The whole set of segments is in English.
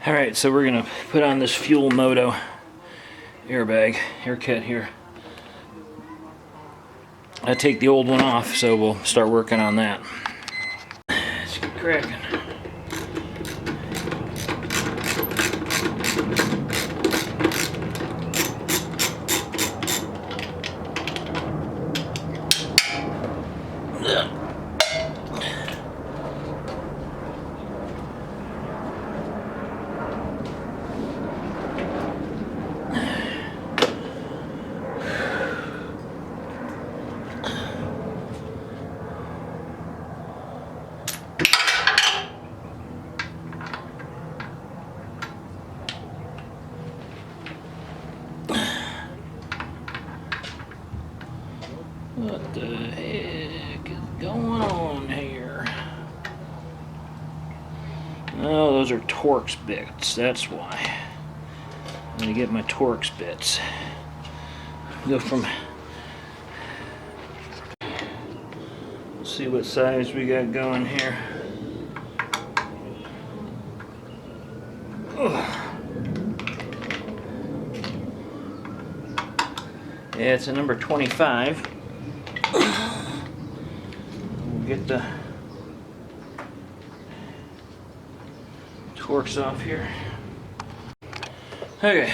Alright, so we're gonna put on this Fuel Moto airbag, air kit here. I take the old one off, so we'll start working on that. Let's get cracking. What the heck is going on here? Oh, those are Torx bits, that's why. I'm gonna get my Torx bits. Go from... Let's see what size we got going here. Yeah, it's a number 25. We'll get the Torx off here. Okay.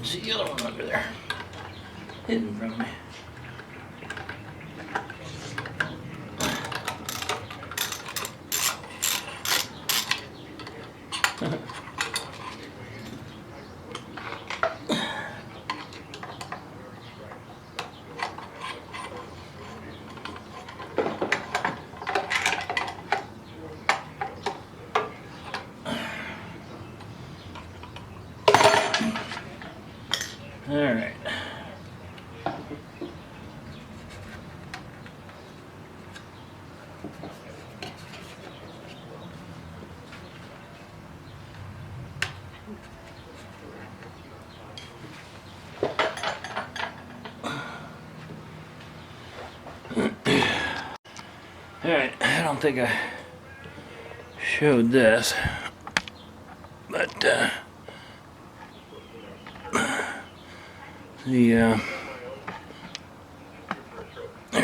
See the other one under there, hidden from me. All right. All right, I don't think I showed this, but there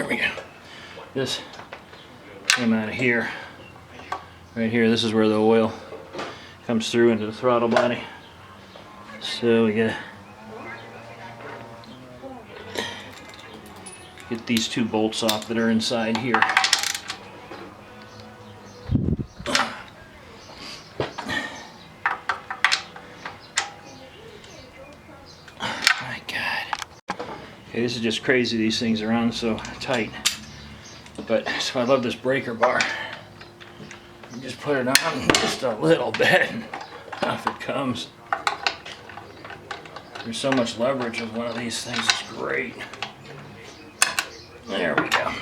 we go. This came out of here. Right here, this is where the oil comes through into the throttle body. So we gotta get these two bolts off that are inside here. Okay, this is just crazy, these things are on so tight. But so I love this breaker bar. You just put it on just a little bit and off it comes. There's so much leverage with one of these things, it's great. There we go.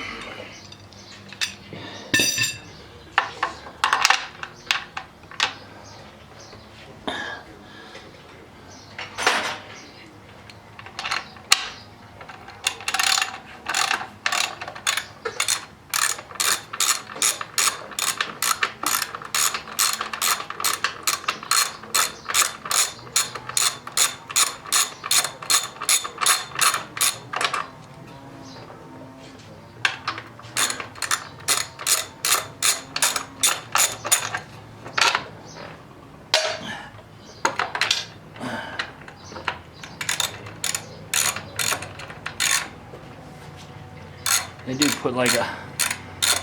They do put like a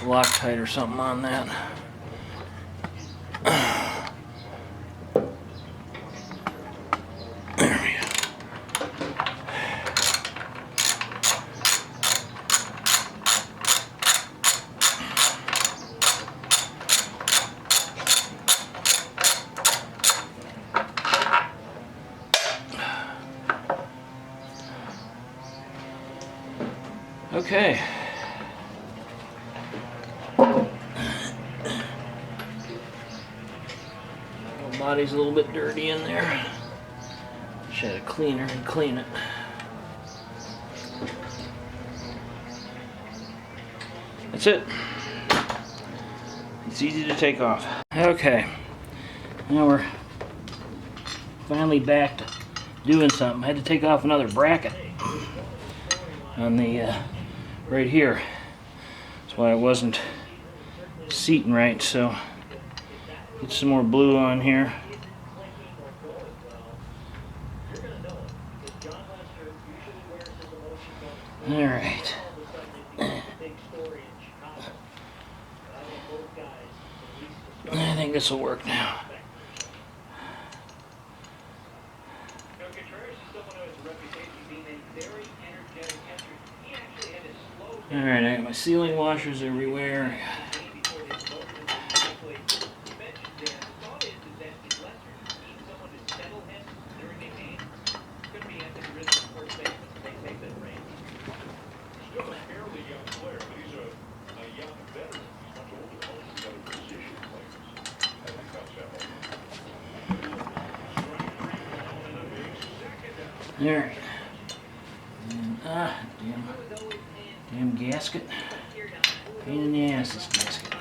Loctite or something on that. There we go. Okay. The body's a little bit dirty in there. Should have a cleaner and clean it. That's it. It's easy to take off. Okay. Now we're finally back to doing something. I had to take off another bracket on the right here. That's why it wasn't seating right, so get some more blue on here. Alright. I think this will work now. Alright, I got my sealing washers everywhere. Alright. And, damn gasket. Pain in the ass, this gasket.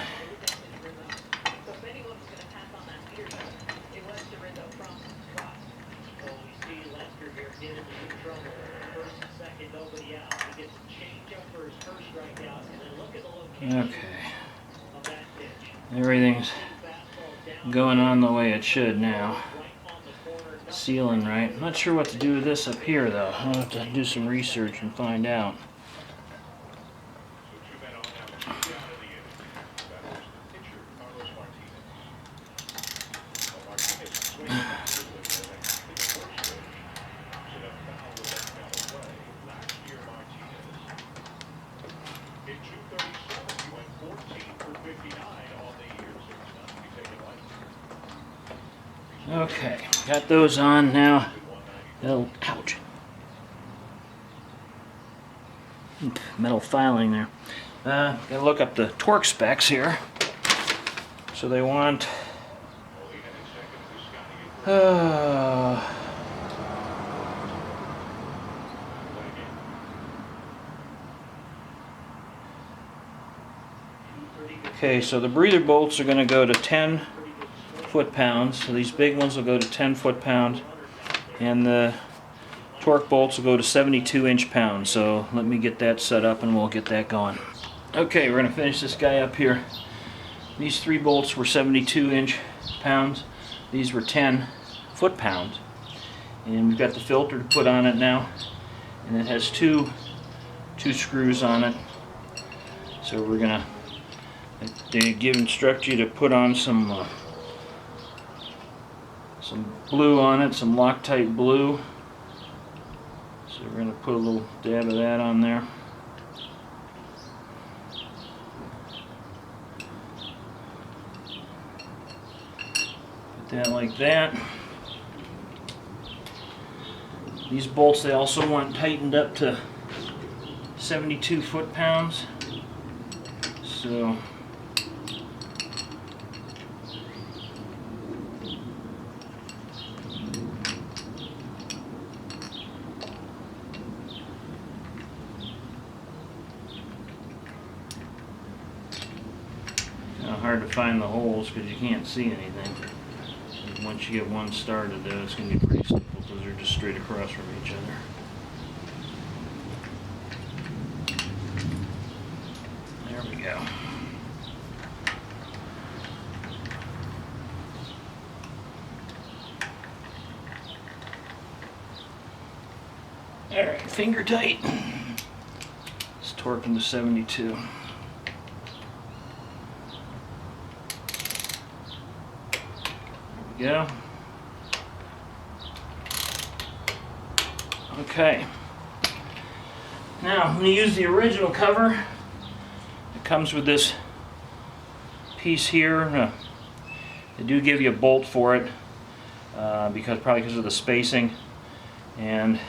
Okay. Everything's going on the way it should now. Sealing right. I'm not sure what to do with this up here though. I'll have to do some research and find out. Okay, got those on now. Oh, ouch. Metal filing there. Gotta look up the torque specs here. So they want okay, so the breather bolts are going to go to 10 foot-pounds. So these big ones will go to 10 foot-pounds, and the torque bolts will go to 72 inch-pounds. So let me get that set up and we'll get that going. Okay, we're going to finish this guy up here. These 3 bolts were 72 inch-pounds. These were 10 foot-pounds. And we've got the filter to put on it now. And it has two screws on it. So we're going to, they instruct you to put on some blue on it, some Loctite blue. So we're going to put a little dab of that on there. Put that like that. These bolts, they also want tightened up to 72 foot-pounds. So hard to find the holes because you can't see anything. Once you get one started though, it's going to be pretty simple because they're just straight across from each other. There we go. Alright, finger tight. This torquing to 72. There we go. Okay. Now, when you use the original cover, it comes with this piece here. They do give you a bolt for it, probably because of the spacing, and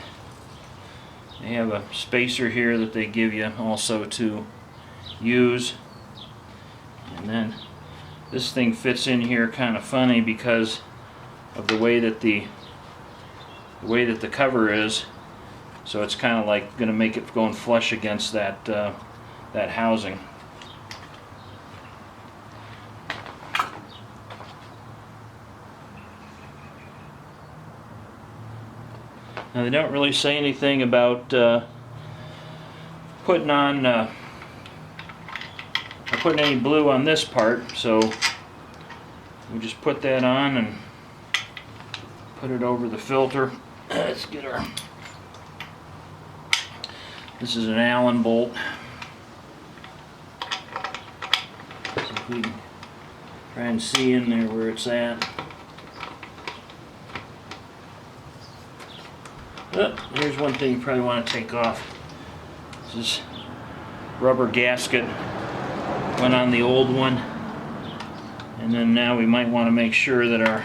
they have a spacer here that they give you also to use. And then this thing fits in here kind of funny because of the way that the cover is. So it's kind of like going to make it going flush against that that housing. Now they don't really say anything about putting any blue on this part, so we just put that on and put it over the filter. Let's get our. This is an Allen bolt. See if we can try and see in there where it's at. Oh, here's one thing you probably want to take off. This rubber gasket went on the old one, and then now we might want to make sure that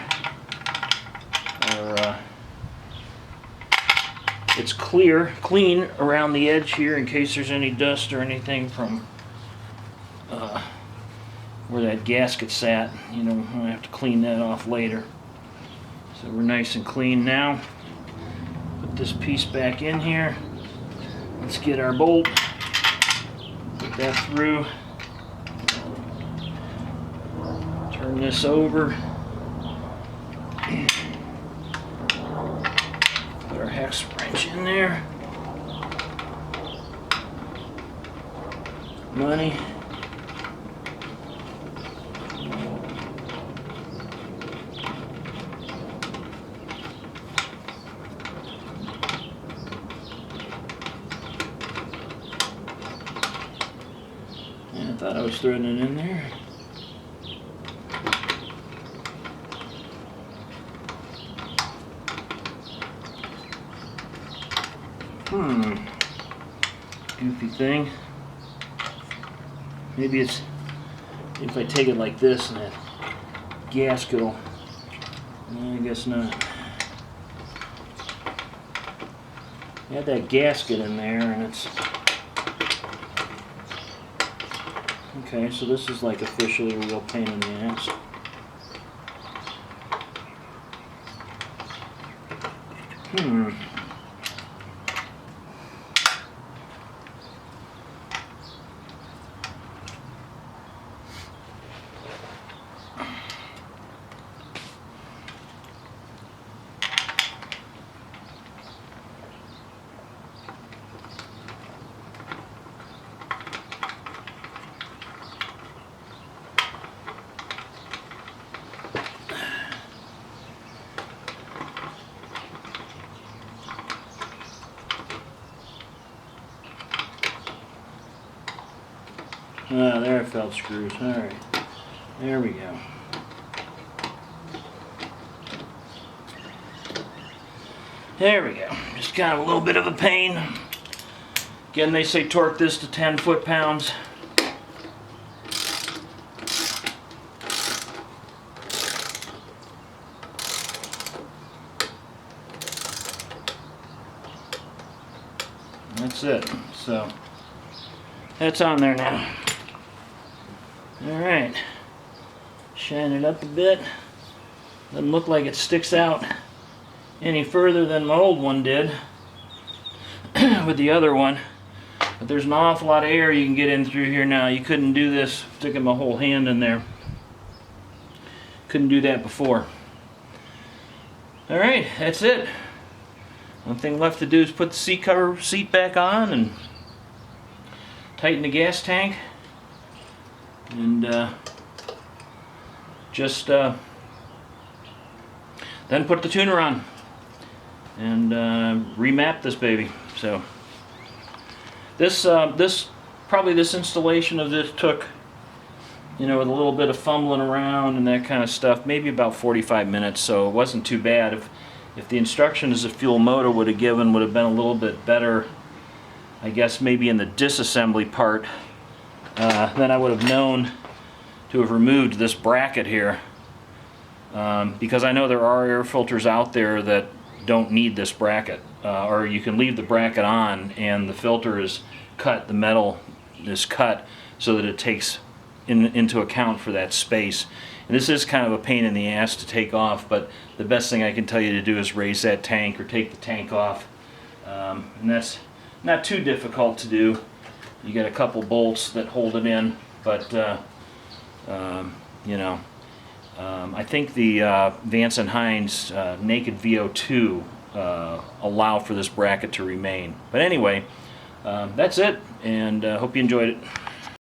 it's clean around the edge here in case there's any dust or anything from where that gasket sat. You know, I have to clean that off later. So we're nice and clean now. Put this piece back in here. Let's get our bolt. Put that through. Turn this over. Put our hex wrench in there. Money. Yeah, I thought I was throwing it in there. Goofy thing. Maybe it's if I take it like this and that gasket will. I guess not. I had that gasket in there and it's. Okay, so this is like officially a real pain in the ass. Ah, there it felt screws. Alright. There we go. There we go. Just got a little bit of a pain. Again, they say torque this to 10 foot-pounds. That's it. So, that's on there now. Alright, shine it up a bit. Doesn't look like it sticks out any further than my old one did with the other one. But there's an awful lot of air you can get in through here now. You couldn't do this sticking my whole hand in there. Couldn't do that before. Alright, that's it. One thing left to do is put the seat back on and tighten the gas tank. And just then put the tuner on and remap this baby. So this probably this installation of this took, you know, with a little bit of fumbling around and that kind of stuff, maybe about 45 minutes, so it wasn't too bad. If the instructions that Fuel Moto would have given would have been a little bit better, I guess maybe in the disassembly part, then I would have known to have removed this bracket here, because I know there are air filters out there that don't need this bracket, or you can leave the bracket on and the filter is cut, the metal is cut so that it takes into account for that space. And this is kind of a pain in the ass to take off, but the best thing I can tell you to do is raise that tank or take the tank off, and that's not too difficult to do. You get a couple bolts that hold it in, but you know, I think the Vance & Hines Naked VO2 allow for this bracket to remain. But anyway, that's it, and hope you enjoyed it.